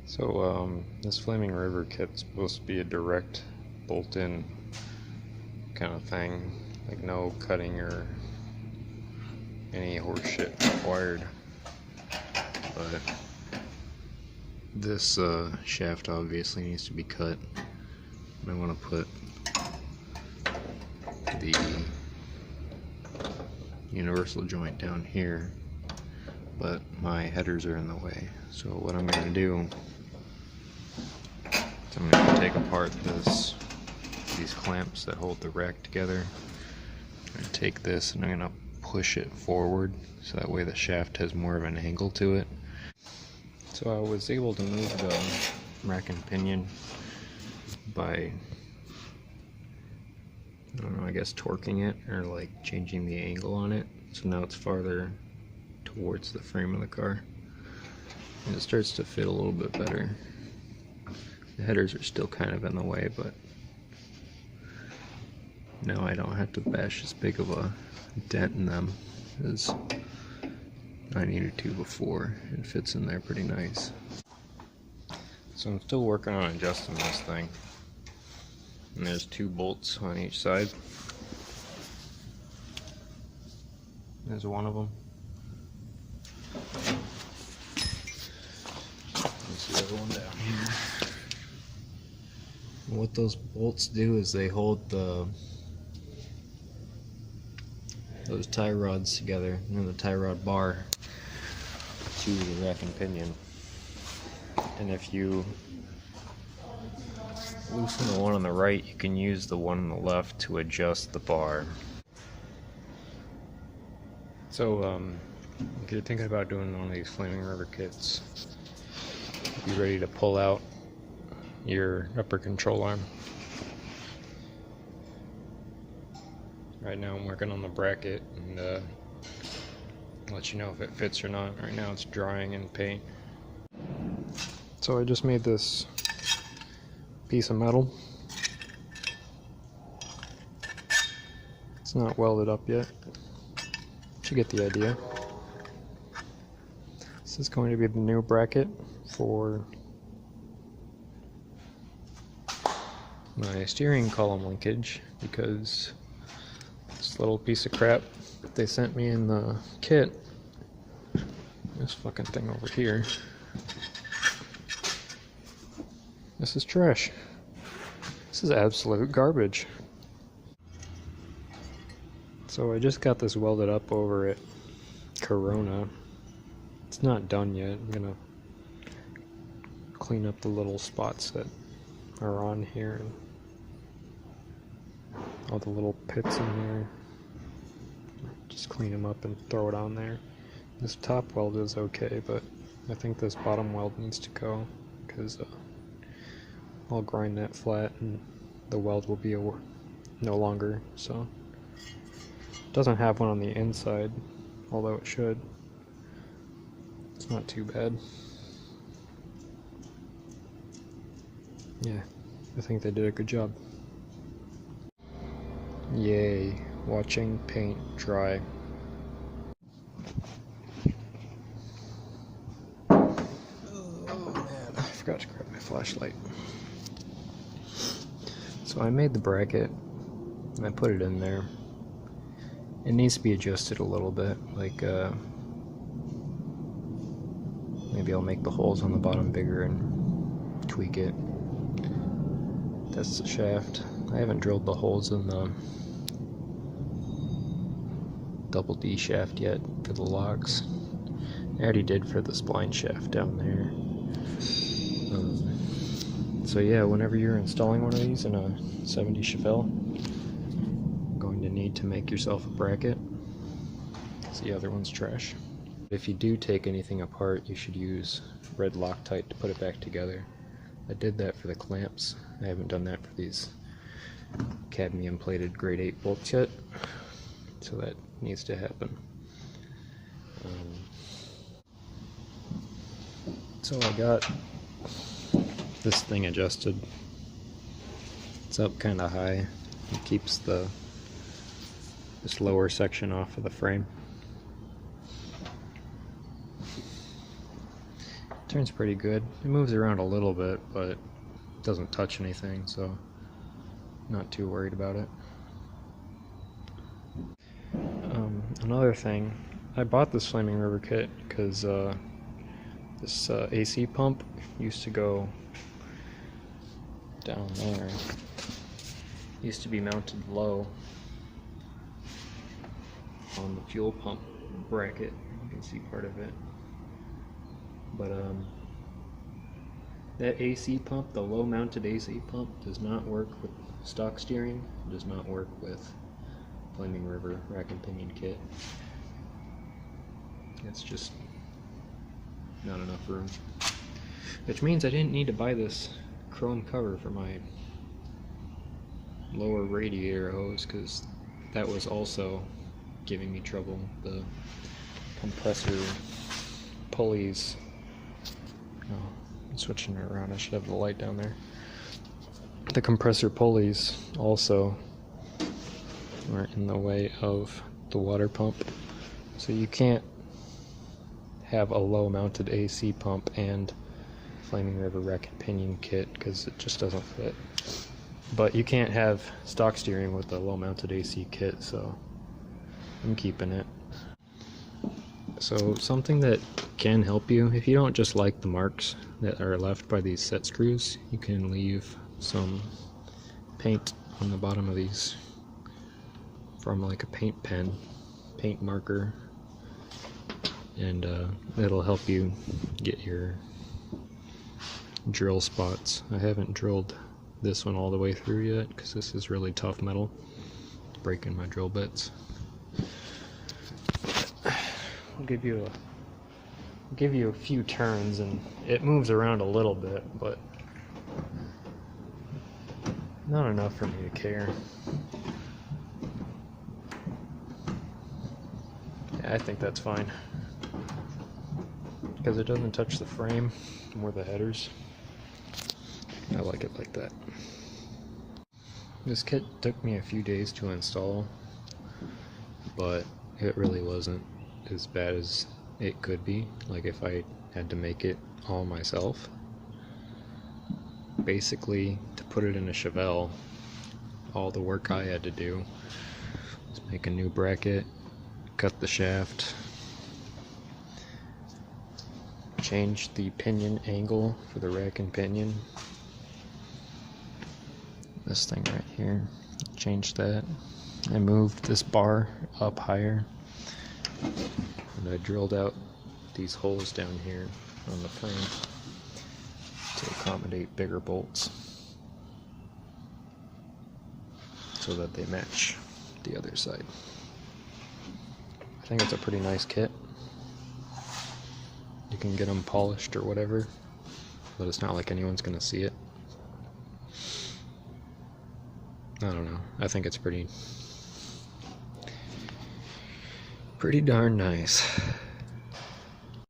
So this Flaming River kit's supposed to be a direct bolt-in kind of thing, like no cutting or any horse shit required. But this shaft obviously needs to be cut. And I want to put the universal joint down here, but my headers are in the way. So what I'm going to do is I'm going to take apart these clamps that hold the rack together. I'm going to take this and I'm going to push it forward so that way the shaft has more of an angle to it. So I was able to move the rack and pinion by, I don't know, I guess torquing it or like changing the angle on it. So now it's farther towards the frame of the car. And it starts to fit a little bit better. The headers are still kind of in the way, but now I don't have to bash as big of a dent in them as I needed to before. It fits in there pretty nice. So I'm still working on adjusting this thing. And there's 2 bolts on each side. There's one of them. There's the other one down here. And what those bolts do is they hold those tie rods together, and the tie rod bar to the rack and pinion. And if you loosen the one on the right, you can use the one on the left to adjust the bar. So if you're thinking about doing one of these Flaming River kits, be ready to pull out your upper control arm. Right now I'm working on the bracket and let you know if it fits or not. Right now it's drying in paint. So I just made this piece of metal. It's not welded up yet. You get the idea. This is going to be the new bracket for my steering column linkage, because this little piece of crap that they sent me in the kit, this fucking thing over here, this is trash. This is absolute garbage. So I just got this welded up over at Corona. It's not done yet. I'm gonna clean up the little spots that are on here and all the little pits in there. Just clean them up and throw it on there. This top weld is okay, but I think this bottom weld needs to go, because I'll grind that flat and the weld will be no longer. So it doesn't have one on the inside, although it should. It's not too bad. Yeah, I think they did a good job. Yay, watching paint dry. Oh man, I forgot to grab my flashlight. So I made the bracket and I put it in there. It needs to be adjusted a little bit, like maybe I'll make the holes on the bottom bigger and tweak it. That's the shaft. I haven't drilled the holes in the double D shaft yet for the locks. I already did for the spline shaft down there. So yeah, whenever you're installing one of these in a 70 Chevelle, you're going to need to make yourself a bracket, because the other one's trash. If you do take anything apart, you should use red Loctite to put it back together. I did that for the clamps. I haven't done that for these cadmium plated grade 8 bolts yet, so that needs to happen. So I got this thing adjusted. It's up kind of high. It keeps this lower section off of the frame. Turns pretty good. It moves around a little bit, but doesn't touch anything, so not too worried about it. Another thing, I bought this Flaming River kit because this AC pump used to go down there. Used to be mounted low on the fuel pump bracket. You can see part of it. But that AC pump, the low mounted AC pump, does not work with stock steering. It does not work with Flaming River rack and pinion kit. It's just not enough room. Which means I didn't need to buy this chrome cover for my lower radiator hose, because that was also giving me trouble. The compressor pulleys. Oh, I'm switching it around. I should have the light down there. The compressor pulleys also are in the way of the water pump, so you can't have a low mounted AC pump and Flaming River rack and pinion kit because it just doesn't fit. But you can't have stock steering with a low mounted AC kit, so I'm keeping it. So something that can help you, if you don't just like the marks that are left by these set screws, you can leave some paint on the bottom of these from like a paint pen, paint marker, and it'll help you get your drill spots. I haven't drilled this one all the way through yet because this is really tough metal. It's breaking my drill bits. I'll give you a few turns, and it moves around a little bit, but not enough for me to care. Yeah, I think that's fine because it doesn't touch the frame or the headers. I like it like that. This kit took me a few days to install, but it really wasn't as bad as it could be. Like if I had to make it all myself. Basically, to put it in a Chevelle, all the work I had to do was make a new bracket, cut the shaft, change the pinion angle for the rack and pinion. This thing right here, changed that. I moved this bar up higher, and I drilled out these holes down here on the frame to accommodate bigger bolts so that they match the other side. I think it's a pretty nice kit. You can get them polished or whatever, but it's not like anyone's gonna see it. I don't know. I think it's pretty darn nice.